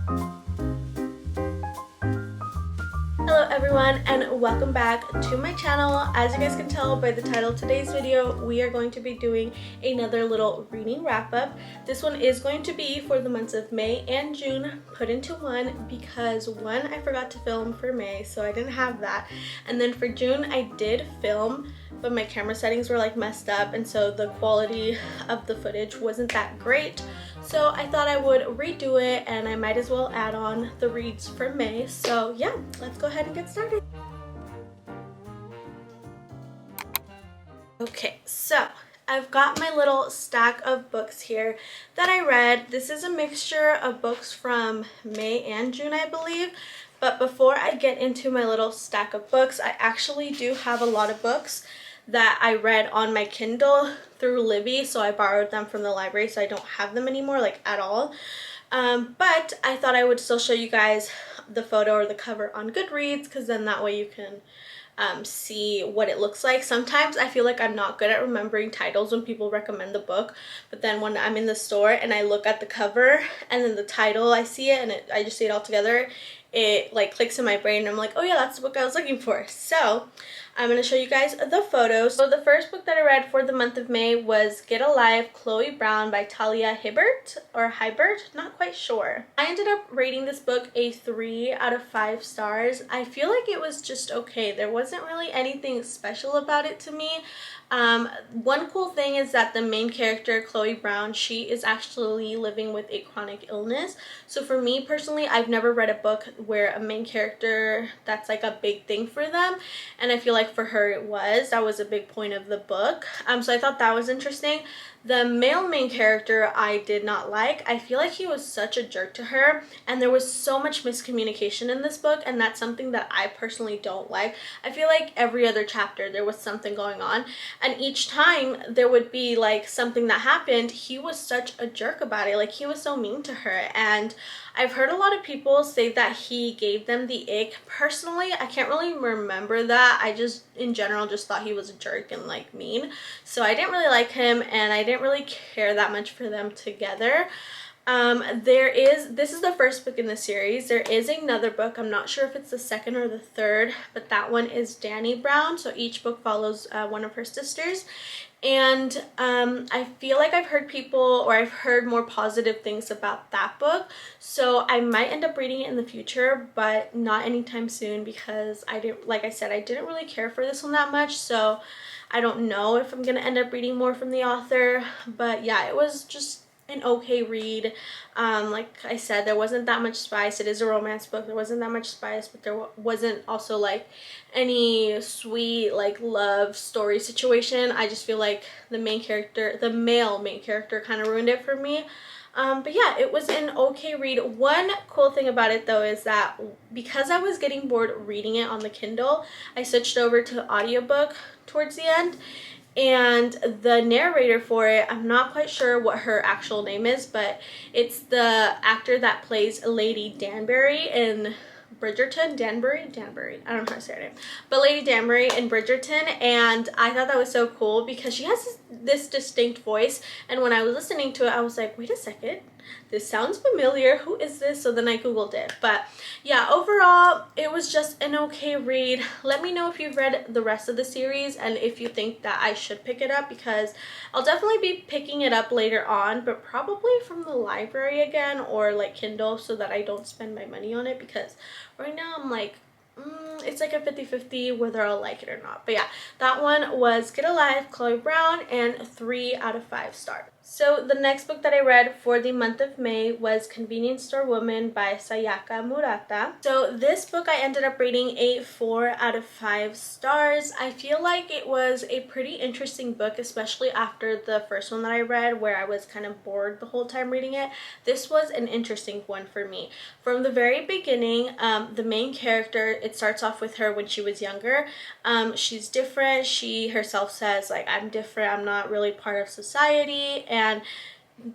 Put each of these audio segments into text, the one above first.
Hello everyone and welcome back to my channel. As you guys can tell by the title of today's video, we are going to be doing another little reading wrap up. This one is going to be for the months of May and June put into one because one, I forgot to film for May, so I didn't have that, and then for June I did film, but my camera settings were like messed up, and so the quality of the footage wasn't that great. So I thought I would redo it, and I might as well add on the reads for May. So yeah, let's go ahead and get started. Okay, so I've got my little stack of books here that I read. This is a mixture of books from May and June, I believe. But before I get into my little stack of books, I actually do have a lot of books that I read on my Kindle through Libby, so I borrowed them from the library, so I don't have them anymore, like at all. But I thought I would still show you guys the photo or the cover on Goodreads, because then that way you can see what it looks like. Sometimes I feel like I'm not good at remembering titles when people recommend the book, but then when I'm in the store and I look at the cover and then the title, I see it and I just see it all together, it like clicks in my brain and I'm like, oh yeah, that's the book I was looking for. So I'm going to show you guys the photos. So the first book that I read for the month of May was Get Alive, Chloe Brown by Talia Hibbert, or Hibert, not quite sure. I ended up rating this book a 3 out of 5 stars. I feel like it was just okay. There wasn't really anything special about it to me. One cool thing is that the main character, Chloe Brown, she is actually living with a chronic illness. So for me personally, I've never read a book where a main character, that's like a big thing for them, and I feel like for her that was a big point of the book. So I thought that was interesting. The male main character I did not like. I feel like he was such a jerk to her, and there was so much miscommunication in this book, and that's something that I personally don't like. I feel like every other chapter there was something going on, and each time there would be like something that happened, he was such a jerk about it. Like, he was so mean to her, and I've heard a lot of people say that he gave them the ick. Personally, I can't really remember that. I just in general just thought he was a jerk and like mean, so I didn't really like him, and I didn't really care that much for them together. This is the first book in the series. There is another book. I'm not sure if it's the second or the third, but that one is Danny Brown. So each book follows one of her sisters. And I feel like I've heard more positive things about that book. So I might end up reading it in the future, but not anytime soon, because like I said, I didn't really care for this one that much. So I don't know if I'm gonna end up reading more from the author. But yeah, it was just an okay read. Like I said, there wasn't that much spice. It is a romance book. There wasn't that much spice, but there wasn't also like any sweet like love story situation. I just feel like the male main character kind of ruined it for me. But yeah, it was an okay read. One cool thing about it though is that because I was getting bored reading it on the Kindle, I switched over to audiobook towards the end. And the narrator for it, I'm not quite sure what her actual name is, but it's the actor that plays Lady Danbury in Bridgerton. Danbury? I don't know how to say her name. But Lady Danbury in Bridgerton, and I thought that was so cool because she has this distinct voice, and when I was listening to it, I was like, wait a second, this sounds familiar. Who is this? So then I googled it. But yeah, overall, it was just an okay read. Let me know if you've read the rest of the series and if you think that I should pick it up, because I'll definitely be picking it up later on, but probably from the library again or like Kindle, so that I don't spend my money on it, because right now I'm like, it's like a 50-50 whether I'll like it or not. But yeah, that one was Get Alive, Chloe Brown, and 3 out of 5 stars. So the next book that I read for the month of May was Convenience Store Woman by Sayaka Murata. So this book I ended up rating a 4 out of 5 stars. I feel like it was a pretty interesting book, especially after the first one that I read where I was kind of bored the whole time reading it. This was an interesting one for me. From the very beginning, the main character, it starts off with her when she was younger. She's different. She herself says, like, I'm different, I'm not really part of society, and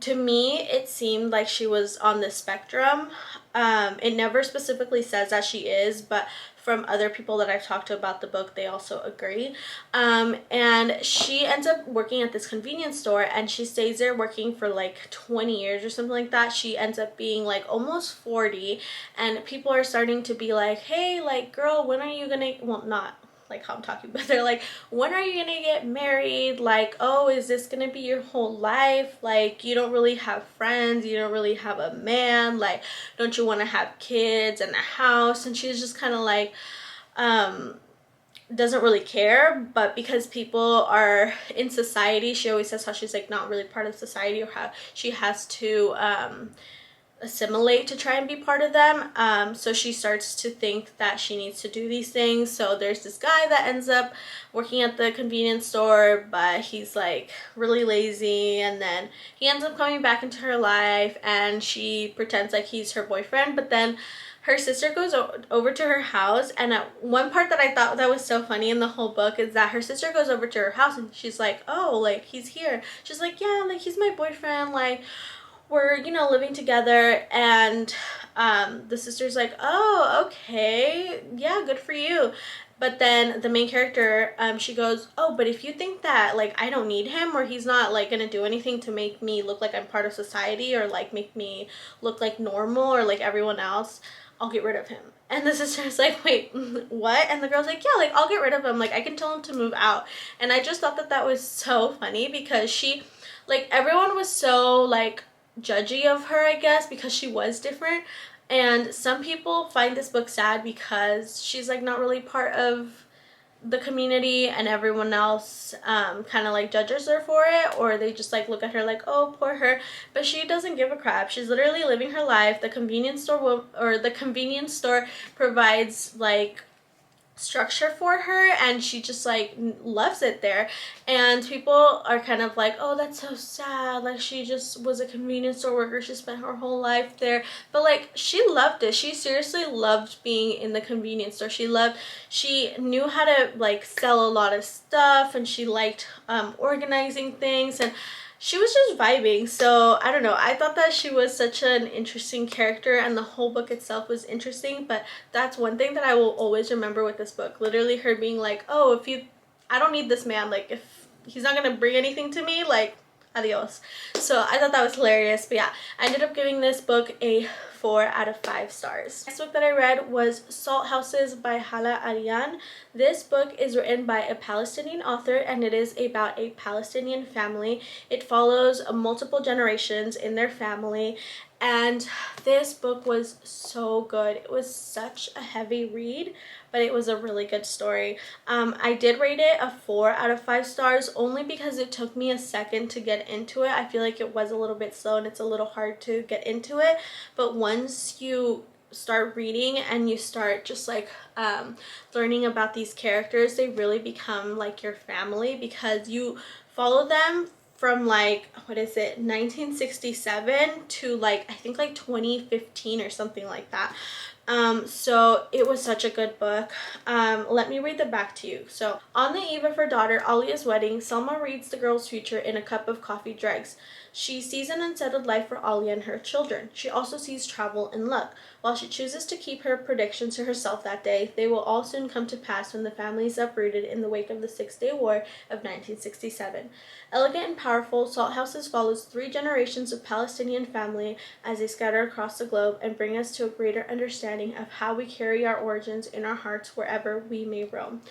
to me, it seemed like she was on the spectrum. It never specifically says that she is, but from other people that I've talked to about the book, they also agree. And she ends up working at this convenience store, and she stays there working for like 20 years or something like that. She ends up being like almost 40, and people are starting to be like, hey, like, girl, when are you gonna, well, not like how I'm talking, but they're like, when are you gonna get married? Like, oh, is this gonna be your whole life? Like, you don't really have friends, you don't really have a man, like, don't you want to have kids and a house? And she's just kind of like, doesn't really care. But because people are in society, she always says how she's like not really part of society, or how she has to assimilate to try and be part of them. So she starts to think that she needs to do these things. So there's this guy that ends up working at the convenience store, but he's like really lazy, and then he ends up coming back into her life, and she pretends like he's her boyfriend. But then her sister goes over to her house, and at one part that I thought that was so funny in the whole book is that her sister goes over to her house, and she's like, oh, like, he's here. She's like, yeah, like, he's my boyfriend, like, we're, you know, living together. And the sister's like, oh, okay, yeah, good for you. But then the main character, she goes, oh, but if you think that, like, I don't need him, or he's not, like, gonna do anything to make me look like I'm part of society, or, like, make me look like normal or like everyone else, I'll get rid of him. And the sister's like, wait, what? And the girl's like, yeah, like, I'll get rid of him. Like, I can tell him to move out. And I just thought that that was so funny, because she, like, everyone was so, like, judgy of her, I guess, because she was different. And some people find this book sad because she's like not really part of the community, and everyone else kind of like judges her for it, or they just like look at her like, oh, poor her. But she doesn't give a crap. She's literally living her life. The convenience store provides like structure for her, and she just like loves it there. And people are kind of like, oh, that's so sad, like, she just was a convenience store worker, she spent her whole life there. But like, she loved it. She seriously loved being in the convenience store. She knew how to like sell a lot of stuff, and she liked organizing things, and she was just vibing. So I don't know, I thought that she was such an interesting character, and the whole book itself was interesting. But that's one thing that I will always remember with this book, literally her being like, oh, I don't need this man, like, if he's not gonna bring anything to me, like, adios. So I thought that was hilarious. But yeah, I ended up giving this book a 4 out of 5 stars. Next book that I read was Salt Houses by Hala Aryan. This book is written by a Palestinian author, and it is about a Palestinian family. It follows multiple generations in their family, and this book was so good. It was such a heavy read, but it was a really good story. I did rate it a 4 out of 5 stars, only because it took me a second to get into it. I feel like it was a little bit slow, and it's a little hard to get into it. But once you start reading and you start just like learning about these characters, they really become like your family, because you follow them from like, what is it, 1967 to like, I think like 2015 or something like that. So it was such a good book. Let me read the back to you. So, on the eve of her daughter Alia's wedding, Selma reads the girl's future in a cup of coffee dregs. She sees an unsettled life for Alia and her children. She also sees travel and luck. While she chooses to keep her predictions to herself that day, they will all soon come to pass when the family is uprooted in the wake of the Six-Day War of 1967. Elegant and powerful, Salt Houses follows 3 generations of Palestinian family as they scatter across the globe and bring us to a greater understanding of how we carry our origins in our hearts wherever we may roam.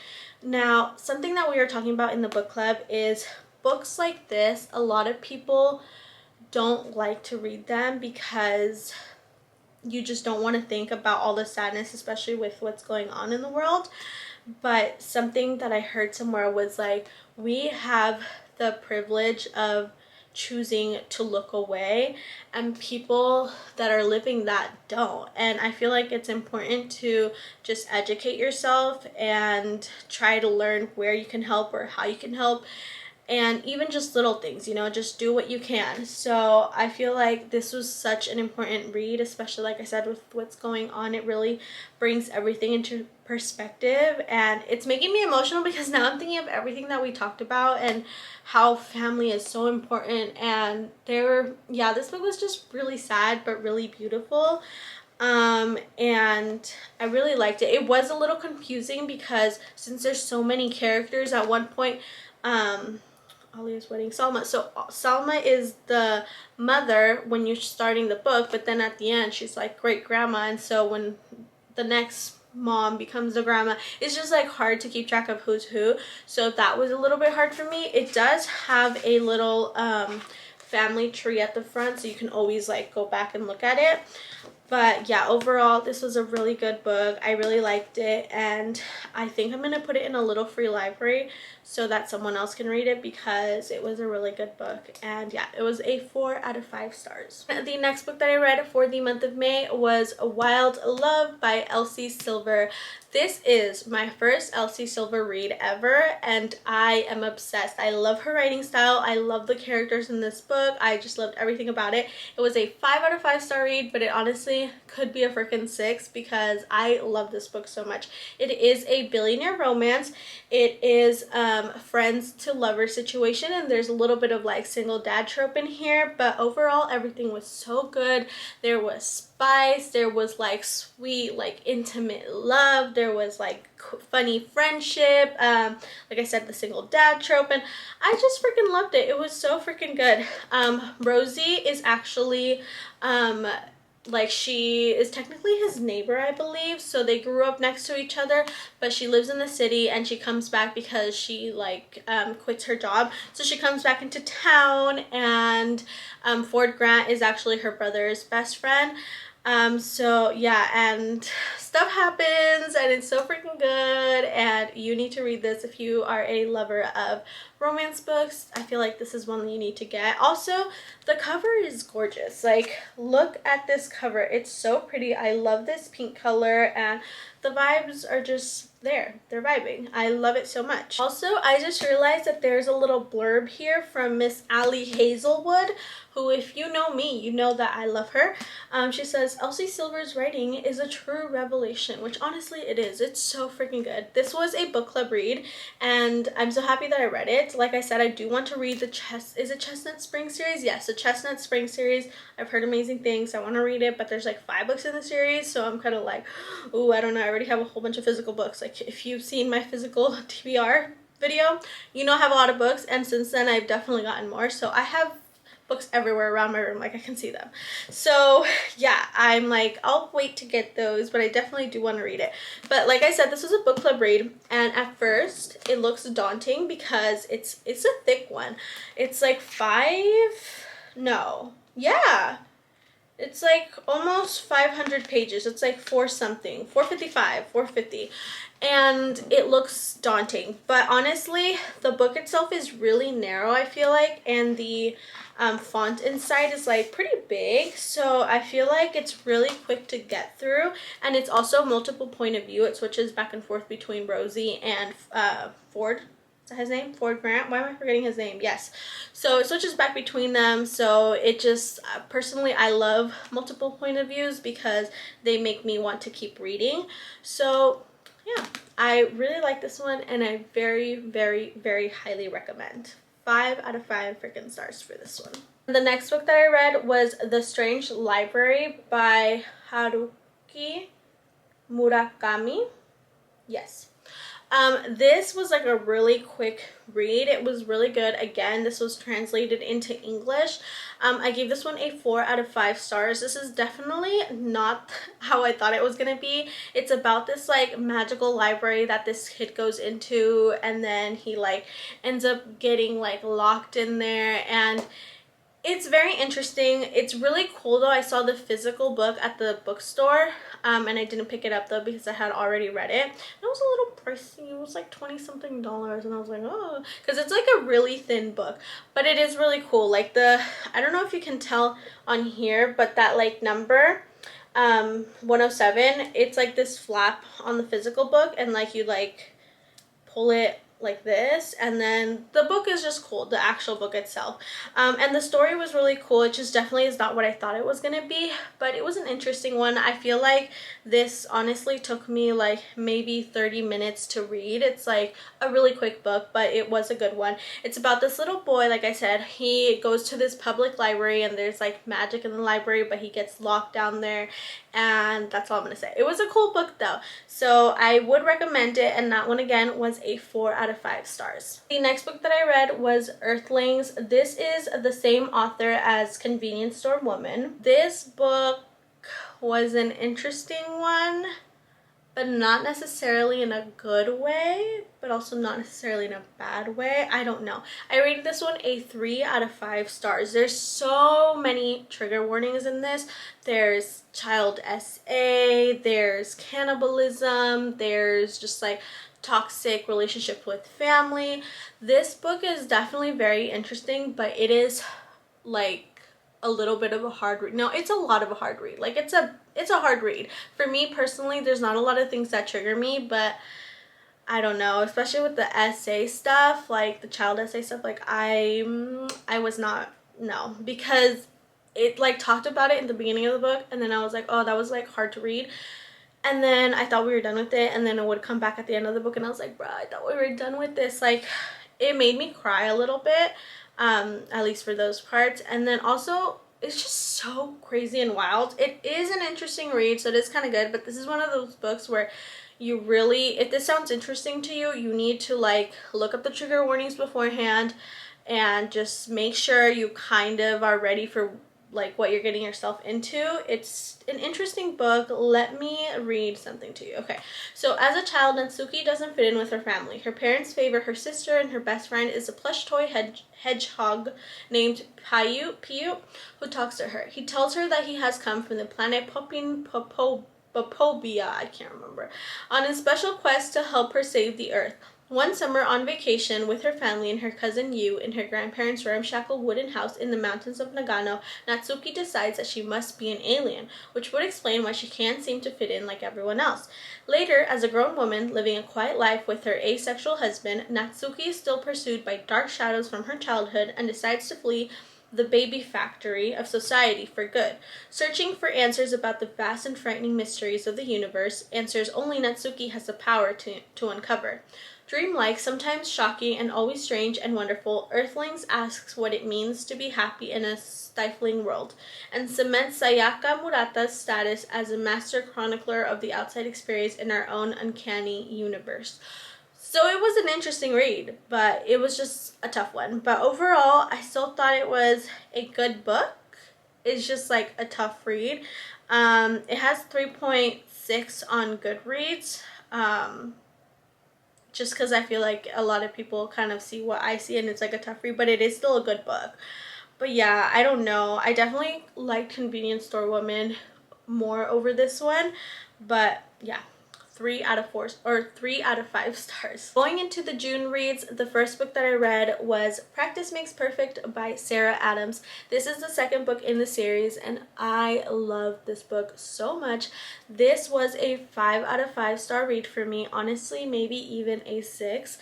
Now, something that we are talking about in the book club is books like this. A lot of people don't like to read them because you just don't want to think about all the sadness, especially with what's going on in the world. But something that I heard somewhere was like, we have the privilege of choosing to look away, and people that are living that don't. And I feel like it's important to just educate yourself and try to learn where you can help or how you can help. and even just little things, you know, just do what you can. So I feel like this was such an important read, especially like I said with what's going on. It really brings everything into perspective, and it's making me emotional because now I'm thinking of everything that we talked about and how family is so important. And this book was just really sad but really beautiful. And I really liked it. It was a little confusing because since there's so many characters at one point, Alia's wedding, Salma. So Salma is the mother when you're starting the book, but then at the end she's like great grandma, and so when the next mom becomes the grandma, it's just like hard to keep track of who's who. So that was a little bit hard for me. It does have a little family tree at the front, so you can always like go back and look at it. But yeah, overall, this was a really good book. I really liked it, and I think I'm going to put it in a little free library so that someone else can read it because it was a really good book. And yeah, it was a 4 out of 5 stars. The next book that I read for the month of May was Wild Love by Elsie Silver. This is my first Elsie Silver read ever, and I am obsessed. I love her writing style. I love the characters in this book. I just loved everything about it. It was a 5 out of 5 star read, but it honestly could be a freaking 6 because I love this book so much. It is a billionaire romance. It is friends to lover situation, and there's a little bit of like single dad trope in here, but overall everything was so good. There was spice, there was like sweet like intimate love, there was like funny friendship, like I said, the single dad trope, and I just freaking loved it. It was so freaking good. Rosie is actually like she is technically his neighbor, I believe, so they grew up next to each other, but she lives in the city and she comes back because she like quits her job, so she comes back into town, and Ford Grant is actually her brother's best friend. So yeah, and stuff happens and it's so freaking good, and you need to read this if you are a lover of romance books. I feel like this is one that you need to get. Also, the cover is gorgeous. Like, look at this cover. It's so pretty. I love this pink color, and the vibes are just there. They're vibing. I love it so much. Also, I just realized that there's a little blurb here from Miss Allie Hazelwood, who, if you know me, you know that I love her. She says, Elsie Silver's writing is a true revelation, which honestly it is. It's so freaking good. This was a book club read, and I'm so happy that I read it. Like I said, I do want to read the Chestnut Spring series? Yes, the Chestnut Spring series. I've heard amazing things. I want to read it, but there's like 5 books in the series, so I'm kind of like, ooh, I don't know. I already have a whole bunch of physical books. Like, if you've seen my physical TBR video, you know I have a lot of books, and since then I've definitely gotten more. So I have books everywhere around my room, like I can see them. So yeah, I'm like, I'll wait to get those, but I definitely do want to read it. But like I said, this was a book club read, and at first it looks daunting because it's a thick one. It's like it's like almost 500 pages. It's like 455, 450. And it looks daunting. But honestly, the book itself is really narrow, I feel like. And the font inside is like pretty big. So I feel like it's really quick to get through. And it's also multiple point of view. It switches back and forth between Rosie and Ford. His name, Ford Grant. Why am I forgetting his name? Yes. So it switches back between them. So it just personally, I love multiple point of views because they make me want to keep reading. So yeah, I really like this one, and I very, very, very highly recommend. 5 out of 5 freaking stars for this one. The next book that I read was The Strange Library by Haruki Murakami. Yes. This was like a really quick read. It was really good. Again, this was translated into English. I gave this one a 4 out of 5 stars. This is definitely not how I thought it was gonna be. It's about this like magical library that this kid goes into, and then he like ends up getting like locked in there, and it's very interesting. It's really cool though. I saw the physical book at the bookstore, and I didn't pick it up though because I had already read it. And it was a little pricey. It was like $20-something, and I was like, oh, because it's like a really thin book, but it is really cool. Like I don't know if you can tell on here, but that like number 107, it's like this flap on the physical book, and like you like pull it like this, and then the book is just cool, the actual book itself, and the story was really cool. It just definitely is not what I thought it was gonna be, but it was an interesting one. I feel like this honestly took me like maybe 30 minutes to read. It's like a really quick book, but it was a good one. It's about this little boy, like I said. He goes to this public library and there's like magic in the library, but he gets locked down there, and that's all I'm gonna say. It was a cool book though, so I would recommend it, and that one again was a 4 out of 5 stars. The next book that I read was Earthlings. This is the same author as Convenience Store Woman. This book was an interesting one, but not necessarily in a good way, but also not necessarily in a bad way. I don't know. I rated this one a 3 out of 5 stars. There's so many trigger warnings in this. There's child SA, there's cannibalism, there's just like toxic relationship with family. This book is definitely very interesting, but it is like a little bit of a hard read. No, it's a lot of a hard read. Like it's a hard read. For me personally, there's not a lot of things that trigger me, but I don't know, especially with the essay stuff, like the child essay stuff, like I was not, no, because it like talked about it in the beginning of the book, and then I was like, oh, that was like hard to read. And then I thought we were done with it, and then it would come back at the end of the book, and I was like, bruh, I thought we were done with this. Like, it made me cry a little bit, at least for those parts. And then also, it's just so crazy and wild. It is an interesting read, so it is kind of good, but this is one of those books where you really, if this sounds interesting to you, you need to like look up the trigger warnings beforehand and just make sure you kind of are ready for like what you're getting yourself into. It's an interesting book. Let me read something to you. Okay, so as a child, Natsuki doesn't fit in with her family. Her parents favor her sister, and her best friend is a plush toy hedgehog named Piyu, who talks to her. He tells her that he has come from the planet Popobia, I can't remember, on a special quest to help her save the Earth. One summer on vacation with her family and her cousin Yu in her grandparents' ramshackle wooden house in the mountains of Nagano, Natsuki decides that she must be an alien, which would explain why she can't seem to fit in like everyone else. Later, as a grown woman living a quiet life with her asexual husband, Natsuki is still pursued by dark shadows from her childhood and decides to flee the baby factory of society for good. Searching for answers about the vast and frightening mysteries of the universe, answers only Natsuki has the power to uncover. Dreamlike, sometimes shocking, and always strange and wonderful, Earthlings asks what it means to be happy in a stifling world, and cements Sayaka Murata's status as a master chronicler of the outside experience in our own uncanny universe. So it was an interesting read, but it was just a tough one. But overall, I still thought it was a good book. It's just like a tough read. It has 3.6 on Goodreads. Just because I feel like a lot of people kind of see what I see and it's like a tough read, but it is still a good book. But yeah, I don't know. I definitely like Convenience Store Woman more over this one, but yeah. 3 out of 4 or 3 out of 5 stars. Going into the June reads, the first book that I read was Practice Makes Perfect by Sarah Adams. This is the second book in the series, and I love this book so much. This was a 5 out of 5 star read for me, honestly, maybe even a 6.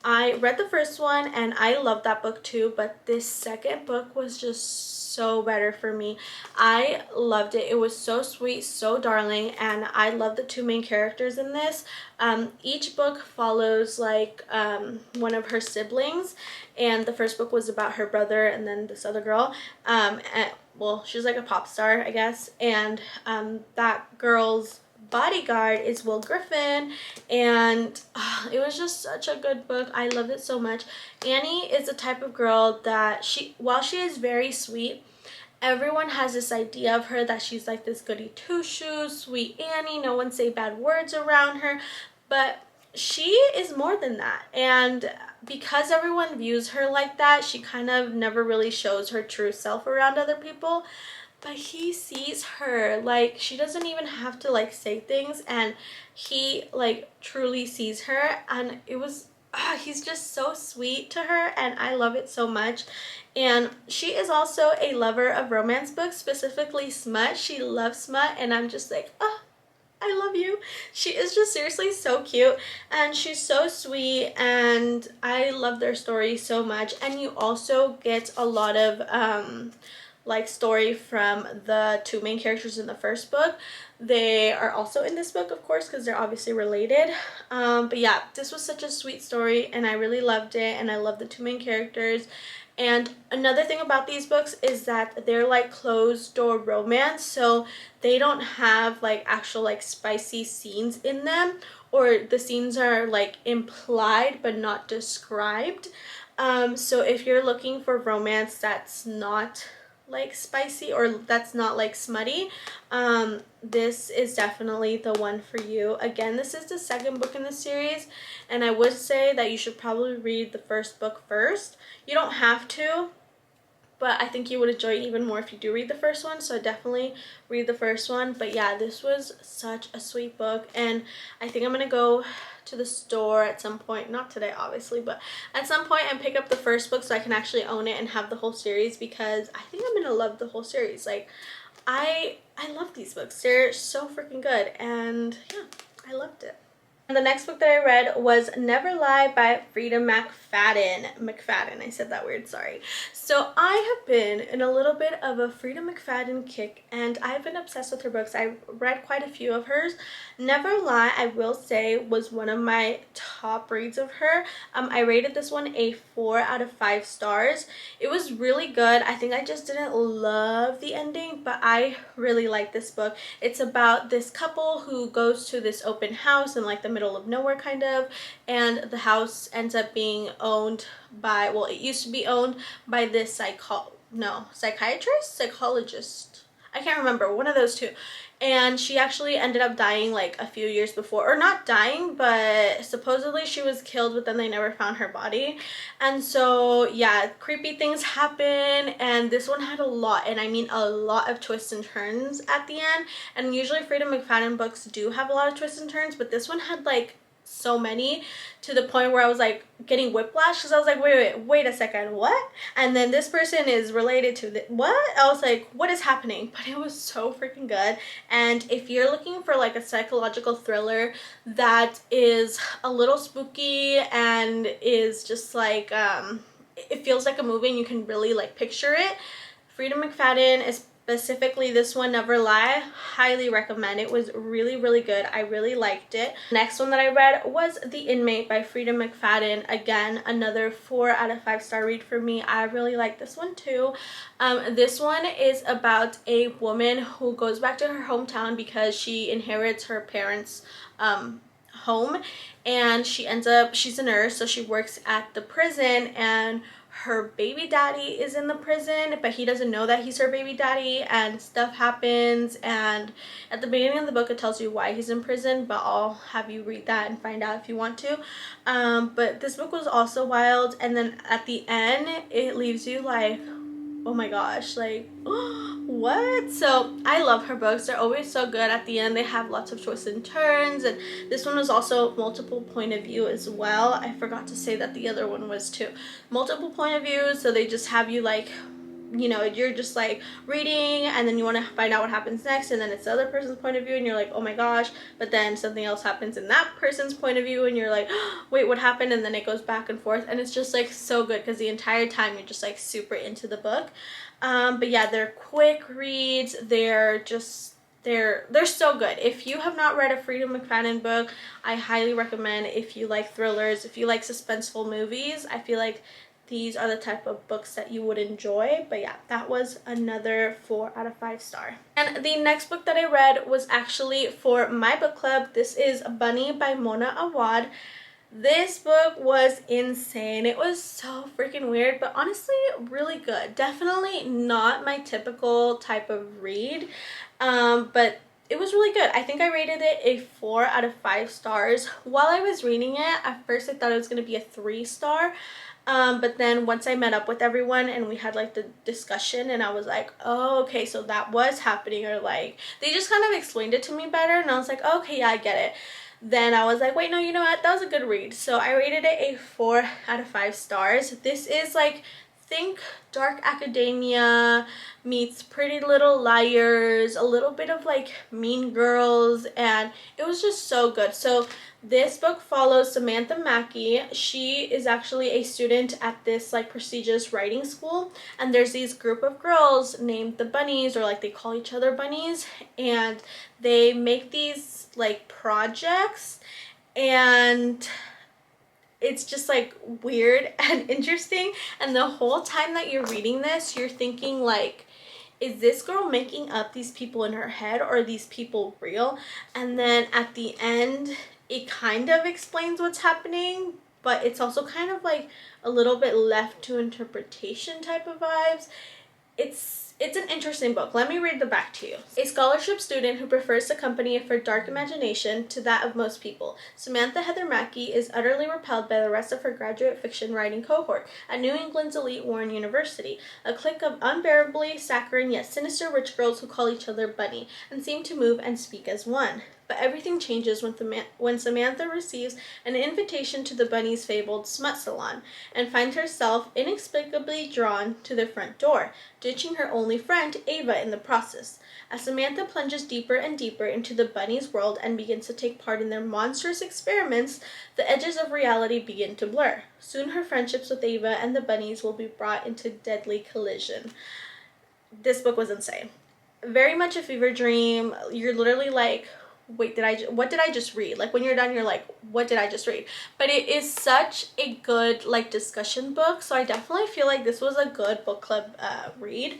I read the first one and I loved that book too, but this second book was just so better for me. I loved it. It was so sweet, so darling, and I love the two main characters in this. Each book follows like one of her siblings, and the first book was about her brother and then this other girl. Well, she's like a pop star, I guess, and that girl's bodyguard is Will Griffin, and it was just such a good book. I loved it so much. Annie is the type of girl that while she is very sweet, everyone has this idea of her that she's like this goody two-shoes, sweet Annie, no one say bad words around her, but she is more than that. And because everyone views her like that, she kind of never really shows her true self around other people. But he sees her, like, she doesn't even have to like say things, and he like truly sees her, and it was he's just so sweet to her, and I love it so much. And she is also a lover of romance books, specifically smut. She loves smut, and I'm just like, oh, I love you. She is just seriously so cute and she's so sweet and I love their story so much. And you also get a lot of like story from the two main characters in the first book. They are also in this book, of course, because they're obviously related. But yeah, this was such a sweet story and I really loved it, and I love the two main characters. And another thing about these books is that they're like closed door romance, so they don't have like actual like spicy scenes in them, or the scenes are like implied but not described. So if you're looking for romance that's not like spicy or that's not like smutty, this is definitely the one for you. Again, this is the second book in the series, and I would say that you should probably read the first book first. You don't have to, but I think you would enjoy it even more if you do read the first one, so definitely read the first one. But yeah, this was such a sweet book, and I think I'm gonna go to the store at some point, not today obviously, but at some point, and pick up the first book so I can actually own it and have the whole series, because I think I'm gonna love the whole series. Like, I love these books. They're so freaking good, and yeah, I loved it. The next book that I read was Never Lie by Frida McFadden. I said that weird, sorry. So I have been in a little bit of a Frida McFadden kick, and I've been obsessed with her books. I've read quite a few of hers. Never Lie, I will say, was one of my top reads of her. I rated this one a 4 out of 5 stars. It was really good. I think I just didn't love the ending, but I really like this book. It's about this couple who goes to this open house in like the middle of nowhere kind of, and the house ends up being owned by, well, it used to be owned by this psychologist, I can't remember, one of those two. And she actually ended up dying like a few years before, or not dying, but supposedly she was killed, but then they never found her body. And so yeah, creepy things happen, and this one had a lot, and I mean a lot of twists and turns at the end. And usually Frida McFadden books do have a lot of twists and turns, but this one had like so many, to the point where I was like getting whiplash, because I was like, wait a second, what? And then this person is related to the what? I was like, what is happening? But it was so freaking good. And if you're looking for like a psychological thriller that is a little spooky and is just like it feels like a movie and you can really like picture it, Frida McFadden is specifically this one, Never Lie, highly recommend. It was really, really good. I really liked it. Next one that I read was The Inmate by Frida McFadden. Again, another 4 out of 5 star read for me. I really like this one too. This one is about a woman who goes back to her hometown because she inherits her parents' home, and she's a nurse, so she works at the prison, and her baby daddy is in the prison, but he doesn't know that he's her baby daddy, and stuff happens. And at the beginning of the book it tells you why he's in prison, but I'll have you read that and find out if you want to. But this book was also wild, and then at the end it leaves you like, oh my gosh, like what? So I love her books. They're always so good. At the end they have lots of twists and turns, and this one was also multiple point of view as well. I forgot to say that the other one was too. Multiple point of view, so they just have you like, you know, you're just like reading and then you want to find out what happens next, and then it's the other person's point of view and you're like, oh my gosh, but then something else happens in that person's point of view and you're like, oh, wait, what happened? And then it goes back and forth, and it's just like so good because the entire time you're just like super into the book. But yeah, they're quick reads. They're just they're so good. If you have not read a Frida McFadden book, I highly recommend. If you like thrillers, if you like suspenseful movies, I feel like these are the type of books that you would enjoy. But yeah, that was another 4 out of 5 star. And the next book that I read was actually for my book club. This is Bunny by Mona Awad. This book was insane. It was so freaking weird, but honestly really good. Definitely not my typical type of read, but it was really good. I think I rated it a 4 out of 5 stars. While I was reading it, at first I thought it was going to be a 3 star. But then once I met up with everyone and we had like the discussion, and I was like, oh, okay, so that was happening, or like they just kind of explained it to me better, and I was like, okay, yeah, I get it. Then I was like, wait, no, you know what, that was a good read. So I rated it a 4 out of 5 stars. This is like think dark academia meets Pretty Little Liars, a little bit of like Mean Girls, and it was just so good. So this book follows Samantha Mackey. She is actually a student at this like prestigious writing school, and there's these group of girls named the Bunnies, or like they call each other Bunnies, and they make these like projects, and it's just like weird and interesting. And the whole time that you're reading this, you're thinking like, is this girl making up these people in her head, or are these people real? And then at the end, it kind of explains what's happening, but it's also kind of like a little bit left to interpretation type of vibes. It's an interesting book. Let me read the back to you. A scholarship student who prefers to accompany her dark imagination to that of most people, Samantha Heather Mackey is utterly repelled by the rest of her graduate fiction writing cohort at New England's elite Warren University, a clique of unbearably saccharine yet sinister rich girls who call each other Bunny and seem to move and speak as one. But everything changes when Samantha receives an invitation to the Bunny's fabled smut salon and finds herself inexplicably drawn to the front door, ditching her only friend, Ava, in the process. As Samantha plunges deeper and deeper into the Bunny's world and begins to take part in their monstrous experiments, the edges of reality begin to blur. Soon her friendships with Ava and the Bunnies will be brought into deadly collision. This book was insane. Very much a fever dream. You're literally like, wait, what did I just read? Like when you're done, you're like, what did I just read? But it is such a good like discussion book, so I definitely feel like this was a good book club read.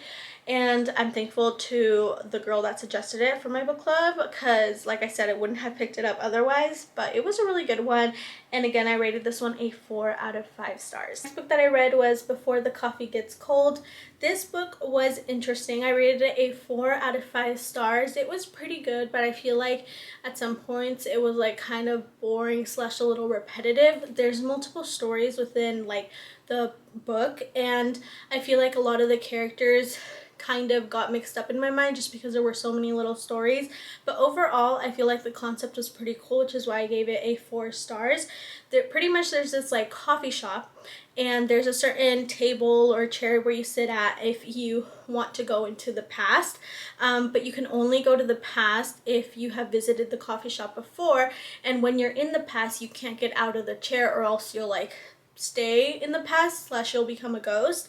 And I'm thankful to the girl that suggested it for my book club, because like I said, I wouldn't have picked it up otherwise, but it was a really good one. And again, I rated this one a 4 out of 5 stars. The next book that I read was Before the Coffee Gets Cold. This book was interesting. I rated it a 4 out of 5 stars. It was pretty good, but I feel like at some points it was like kind of boring slash a little repetitive. There's multiple stories within like the book, and I feel like a lot of the characters kind of got mixed up in my mind just because there were so many little stories. But overall, I feel like the concept was pretty cool, which is why I gave it a 4 stars. There's this like coffee shop, and there's a certain table or chair where you sit at if you want to go into the past, but you can only go to the past if you have visited the coffee shop before, and when you're in the past you can't get out of the chair, or else you'll like stay in the past slash you'll become a ghost.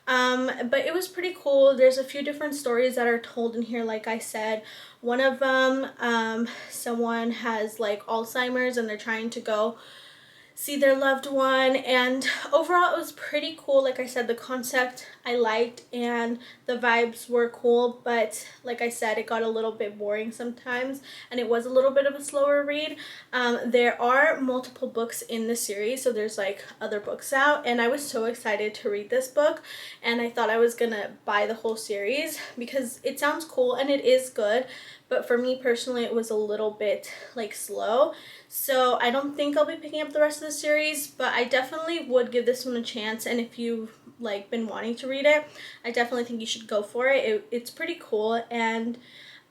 But it was pretty cool. There's a few different stories that are told in here. Like I said, one of them, someone has like Alzheimer's and they're trying to go see their loved one, and overall it was pretty cool. Like I said, the concept I liked and the vibes were cool, but like I said, it got a little bit boring sometimes, and it was a little bit of a slower read. There are multiple books in the series, so there's like other books out, and I was so excited to read this book, and I thought I was gonna buy the whole series because it sounds cool and it is good, but for me personally it was a little bit like slow. So I don't think I'll be picking up the rest of the series, but I definitely would give this one a chance, and if you've like been wanting to read it, I definitely think you should go for it. It's pretty cool, and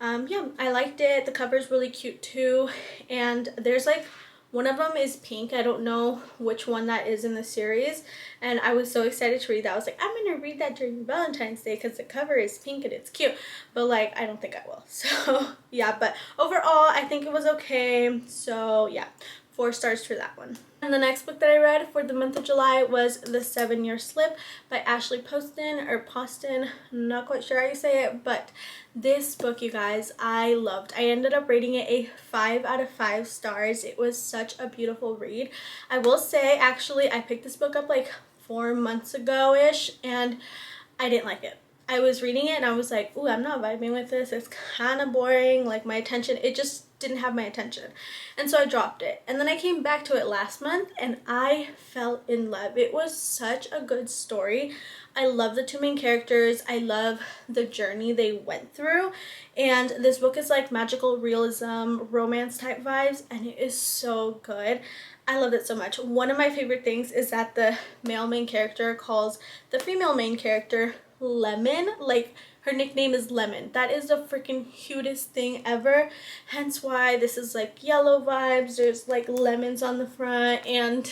yeah, I liked it. The cover's really cute too, and there's like one of them is pink. I don't know which one that is in the series, and I was so excited to read that. I was like, I'm gonna read that during Valentine's Day because the cover is pink and it's cute, but like I don't think I will. So yeah, but overall I think it was okay. So yeah, 4 stars for that one. And the next book that I read for the month of July was The 7-Year Slip by Ashley Poston, or Poston, I'm not quite sure how you say it, but this book, you guys, I loved. I ended up rating it a 5 out of 5 stars. It was such a beautiful read. I will say, actually, I picked this book up like 4 months ago-ish, and I didn't like it. I was reading it and I was like, ooh, I'm not vibing with this. It's kind of boring. Like my attention, it just didn't have my attention. And so I dropped it. And then I came back to it last month and I fell in love. It was such a good story. I love the 2 main characters. I love the journey they went through. And this book is like magical realism, romance type vibes, and it is so good. I loved it so much. One of my favorite things is that the male main character calls the female main character Lemon. Like her nickname is Lemon. That is the freaking cutest thing ever. Hence why this is like yellow vibes. There's like lemons on the front, and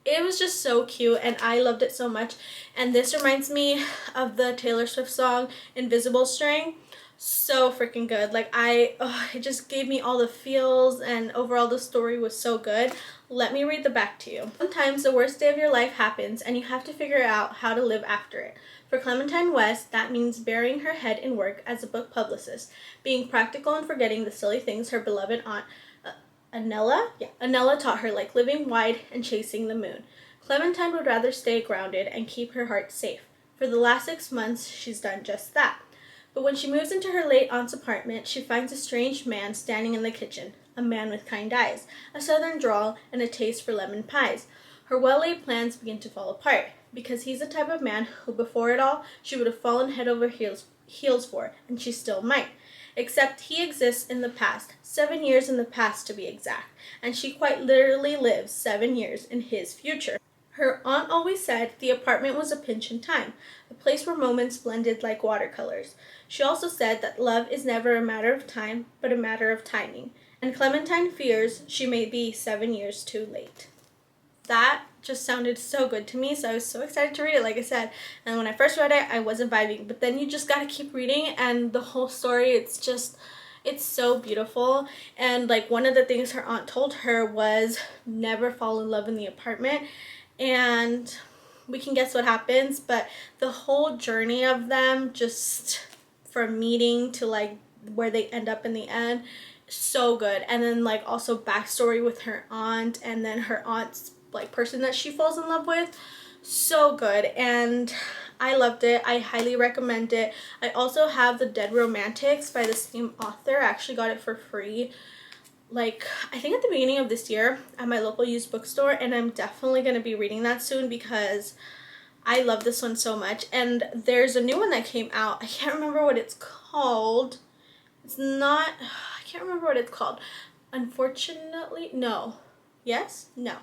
It was just so cute and I loved it so much. And this reminds me of the Taylor Swift song Invisible String. So freaking good. Like it just gave me all the feels, and overall the story was so good. Let me read the back to you. Sometimes the worst day of your life happens and you have to figure out how to live after it. For Clementine West, that means burying her head in work as a book publicist, being practical and forgetting the silly things her beloved aunt Anella taught her, like living wide and chasing the moon. Clementine would rather stay grounded and keep her heart safe. For the last 6 months, she's done just that. But when she moves into her late aunt's apartment, she finds a strange man standing in the kitchen, a man with kind eyes, a southern drawl, and a taste for lemon pies. Her well-laid plans begin to fall apart, because he's the type of man who, before it all, she would have fallen head over heels for, and she still might. Except he exists in the past, 7 years in the past to be exact, and she quite literally lives 7 years in his future. Her aunt always said the apartment was a pinch in time, a place where moments blended like watercolors. She also said that love is never a matter of time, but a matter of timing, and Clementine fears she may be 7 years too late. That just sounded so good to me, so I was so excited to read it, like I said. And when I first read it, I wasn't vibing, but then you just gotta keep reading, and the whole story, it's so beautiful. And like one of the things her aunt told her was never fall in love in the apartment, and we can guess what happens, but the whole journey of them, just from meeting to like where they end up in the end, so good. And then like also backstory with her aunt, and then her aunt's like person that she falls in love with, so good. And I loved it. I highly recommend it. I also have The Dead Romantics by the same author. I actually got it for free, like I think at the beginning of this year at my local used bookstore, and I'm definitely going to be reading that soon because I love this one so much. And there's a new one that came out. I can't remember what it's called. I can't remember what it's called. Unfortunately, no. Yes? No.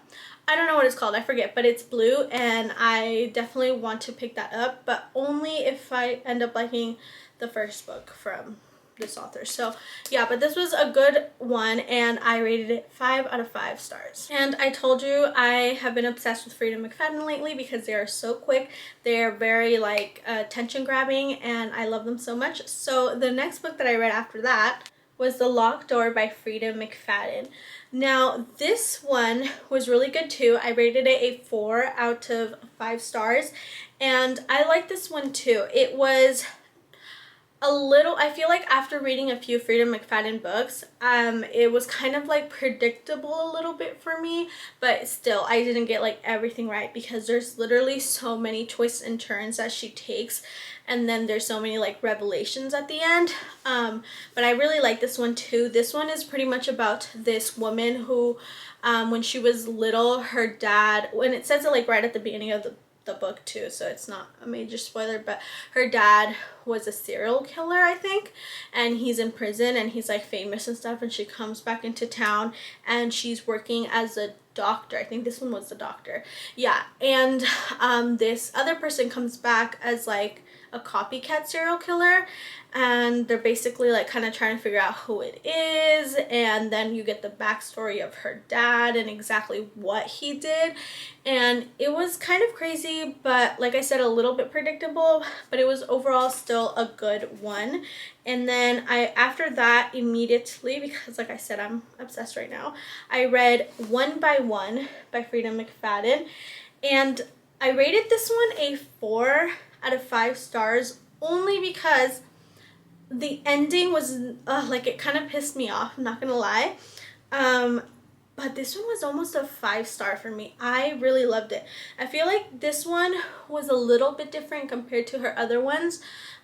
I don't know what it's called. I forget, but it's blue, and I definitely want to pick that up, but only if I end up liking the first book from this author. So yeah, but this was a good one, and I rated it 5 out of 5 stars. And I told you I have been obsessed with Freida McFadden lately because they are so quick. They are very like attention grabbing, and I love them so much. So the next book that I read after that was The Locked Door by Freida McFadden. Now this one was really good too. I rated it a 4 out of 5 stars, and I like this one too. It was a little, I feel like after reading a few Freida McFadden books, it was kind of like predictable a little bit for me, but still I didn't get like everything right because there's literally so many twists and turns that she takes, and then there's so many like revelations at the end. But I really like this one too. This one is pretty much about this woman who, when she was little, her dad, when it says it like right at the beginning of the book too, so it's not a major spoiler, but her dad was a serial killer, I think, and he's in prison and he's like famous and stuff, and she comes back into town and she's working as a doctor. I think this one was the doctor. Yeah, and this other person comes back as like a copycat serial killer, and they're basically like kind of trying to figure out who it is, and then you get the backstory of her dad and exactly what he did. And it was kind of crazy, but like I said, a little bit predictable, but it was overall still a good one. And then after that immediately, because like I said, I'm obsessed right now, I read One by One by Freida McFadden, and I rated this one a 4 out of 5 stars only because the ending was like it kind of pissed me off, I'm not gonna lie. But this one was almost a 5-star for me. I really loved it. I feel like this one was a little bit different compared to her other ones,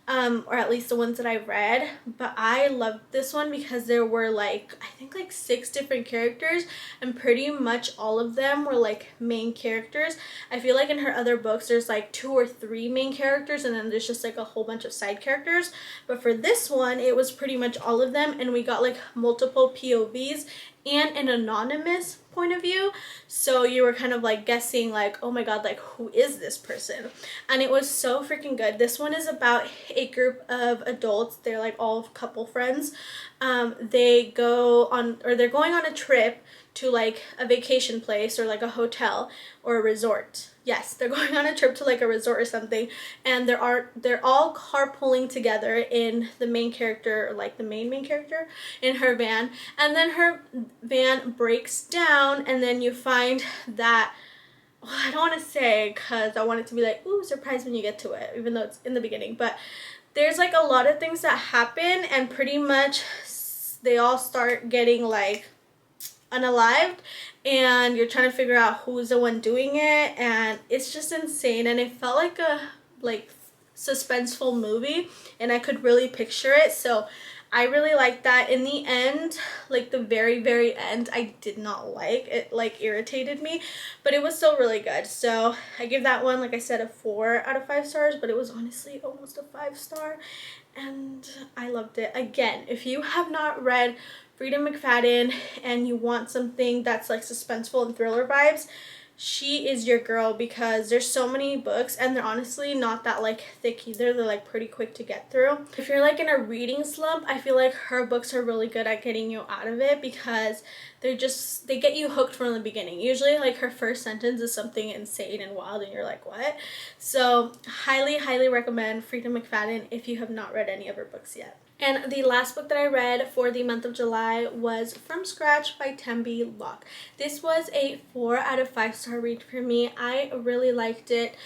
or at least the ones that I read, but I loved this one because there were like, I think like 6 different characters, and pretty much all of them were like main characters. I feel like in her other books there's like 2 or 3 main characters and then there's just like a whole bunch of side characters, but for this one it was pretty much all of them, and we got like multiple POVs and an anonymous point of view, so you were kind of like guessing like, oh my god, like who is this person? And it was so freaking good. This one is about a group of adults, they're like all couple friends, they go on, or they're going on a trip to like a vacation place or like a hotel or a resort. Yes, they're going on a trip to like a resort or something, and they're all carpooling together in the main character, or like the main character, in her van, and then her van breaks down, and then you find that, well, I don't want to say because I want it to be like, ooh, surprise when you get to it, even though it's in the beginning, but there's like a lot of things that happen, and pretty much they all start getting like unalived, and you're trying to figure out who's the one doing it, and it's just insane. And it felt like a suspenseful movie, and I could really picture it, so I really liked that. In the end, like the very end, I did not like it, like irritated me, but it was still really good. So I give that one, like I said, a 4 out of 5 stars, but it was honestly almost a 5-star, and I loved it. Again, if you have not read Frida McFadden and you want something that's like suspenseful and thriller vibes, she is your girl, because there's so many books, and they're honestly not that like thick either. They're like pretty quick to get through. If you're like in a reading slump, I feel like her books are really good at getting you out of it, because they get you hooked from the beginning. Usually like her first sentence is something insane and wild, and you're like, what? So highly recommend Frida McFadden if you have not read any of her books yet. And the last book that I read for the month of July was From Scratch by Tembi Locke. This was a 4 out of 5 star read for me. I really liked it.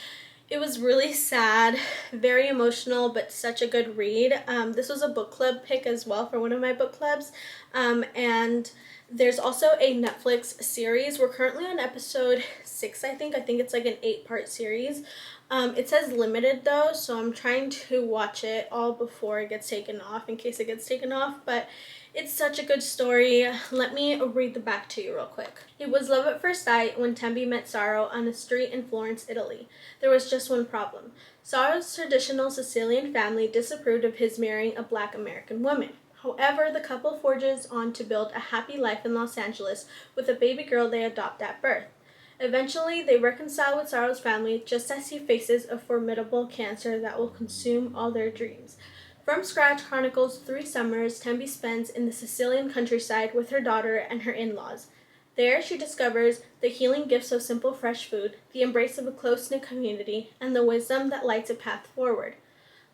It was really sad, very emotional, but such a good read. This was a book club pick as well for one of my book clubs. And there's also a Netflix series. We're currently on episode 6, I think. I think it's like an 8-part series. It says limited though, so I'm trying to watch it all before it gets taken off, in case it gets taken off, but it's such a good story. Let me read the back to you real quick. It was love at first sight when Tembi met Saro on a street in Florence, Italy. There was just one problem. Saro's traditional Sicilian family disapproved of his marrying a Black American woman. However, the couple forges on to build a happy life in Los Angeles with a baby girl they adopt at birth. Eventually, they reconcile with Saro's family just as he faces a formidable cancer that will consume all their dreams. From Scratch chronicles 3 summers Tembi spends in the Sicilian countryside with her daughter and her in-laws. There, she discovers the healing gifts of simple fresh food, the embrace of a close-knit community, and the wisdom that lights a path forward.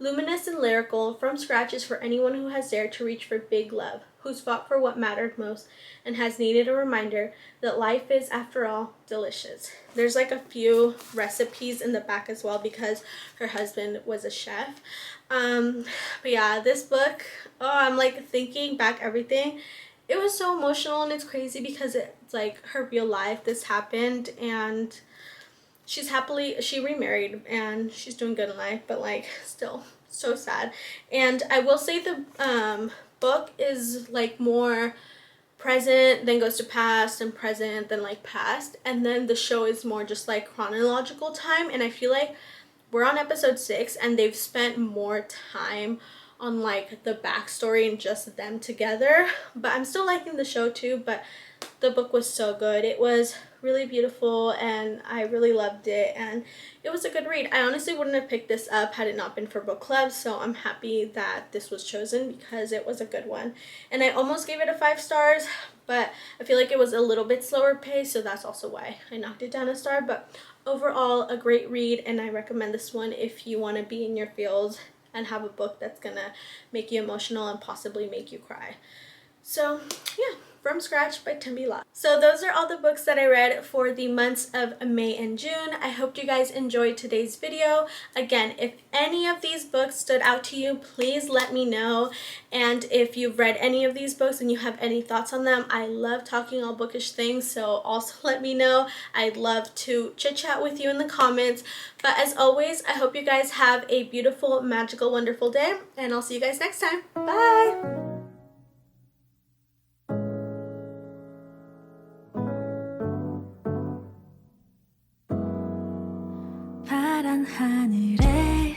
Luminous and lyrical, From Scratch is for anyone who has dared to reach for big love, who's fought for what mattered most, and has needed a reminder that life is, after all, delicious. There's like a few recipes in the back as well, because her husband was a chef. But yeah, this book, I'm like thinking back everything. It was so emotional, and it's crazy because it's like her real life. This happened, and she remarried and she's doing good in life, but like still so sad. And I will say the book is like more present, then goes to past, and present, then like past, and then the show is more just like chronological time. And I feel like we're on episode 6 and they've spent more time on like the backstory and just them together, but I'm still liking the show too. But the book was so good. It was really beautiful, and I really loved it, and it was a good read. I honestly wouldn't have picked this up had it not been for book club, so I'm happy that this was chosen because it was a good one. And I almost gave it a 5 stars, but I feel like it was a little bit slower pace, so that's also why I knocked it down a star. But overall, a great read, and I recommend this one if you want to be in your field and have a book that's gonna make you emotional and possibly make you cry. So yeah, From Scratch by Tembi Locke. So those are all the books that I read for the months of May and June. I hope you guys enjoyed today's video. Again, if any of these books stood out to you, please let me know. And if you've read any of these books and you have any thoughts on them, I love talking all bookish things, so also let me know. I'd love to chit chat with you in the comments. But as always, I hope you guys have a beautiful, magical, wonderful day, and I'll see you guys next time. Bye! 파란 하늘에